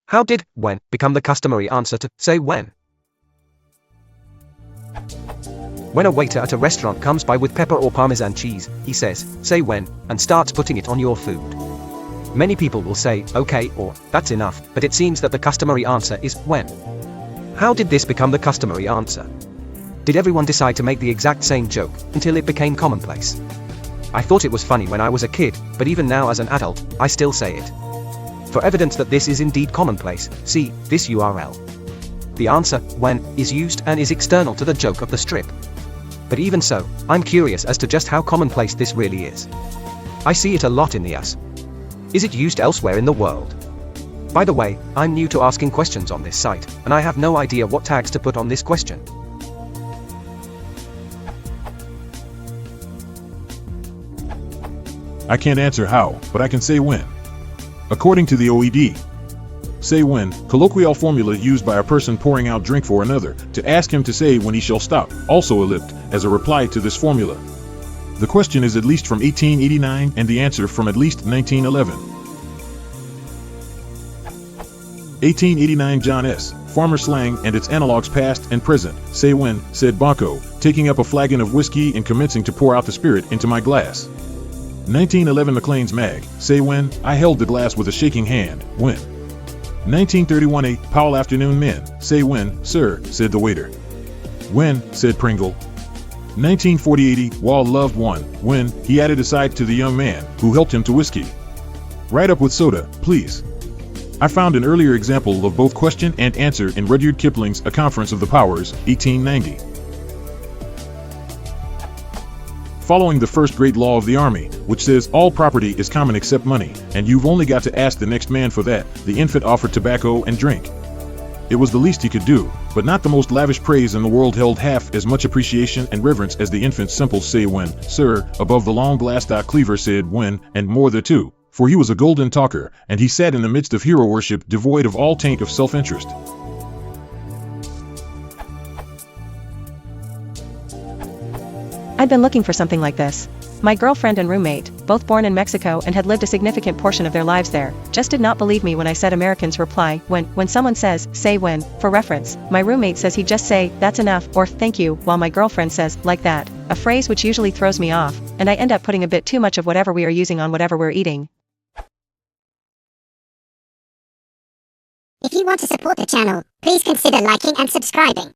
How did when become the customary answer to say when? When a waiter at a restaurant comes by with pepper or Parmesan cheese, he says, say when, and starts putting it on your food. Many people will say, okay, or, that's enough, but it seems that the customary answer is when. How did this become the customary answer? Did everyone decide to make the exact same joke, until it became commonplace? I thought it was funny when I was a kid, but even now as an adult, I still say it. For evidence that this is indeed commonplace, see this URL. The answer, when, is used and is external to the joke of the strip. But even so, I'm curious as to just how commonplace this really is. I see it a lot in the US. Is it used elsewhere in the world? By the way, I'm new to asking questions on this site, and I have no idea what tags to put on this question. I can't answer how, but I can say when. According to the OED, say when, colloquial formula used by a person pouring out drink for another, to ask him to say when he shall stop, also elliped, as a reply to this formula. The question is at least from 1889 and the answer from at least 1911. 1889 John S. Farmer slang and its analogs past and present. Say when, said Bonko, taking up a flagon of whiskey and commencing to pour out the spirit into my glass. 1911 McLean's Mag, say when, I held the glass with a shaking hand, when. 1931 A. Powell Afternoon Men, say when, sir, said the waiter. When, said Pringle. 1948 Wall loved one, when, he added aside to the young man, who helped him to whiskey. Right up with soda, please. I found an earlier example of both question and answer in Rudyard Kipling's A Conference of the Powers, 1890. Following the first great law of the army, which says all property is common except money, and you've only got to ask the next man for that, the infant offered tobacco and drink. It was the least he could do, but not the most lavish praise in the world held half as much appreciation and reverence as the infant's simple say when, sir, above the long glassed Cleaver said when, and more thereto, for he was a golden talker, and he sat in the midst of hero worship devoid of all taint of self-interest. I'd been looking for something like this. My girlfriend and roommate, both born in Mexico and had lived a significant portion of their lives there, just did not believe me when I said Americans reply when someone says, say when, for reference. My roommate says he'd just say, that's enough, or thank you, while my girlfriend says, like that, a phrase which usually throws me off, and I end up putting a bit too much of whatever we are using on whatever we're eating. If you want to support the channel, please consider liking and subscribing.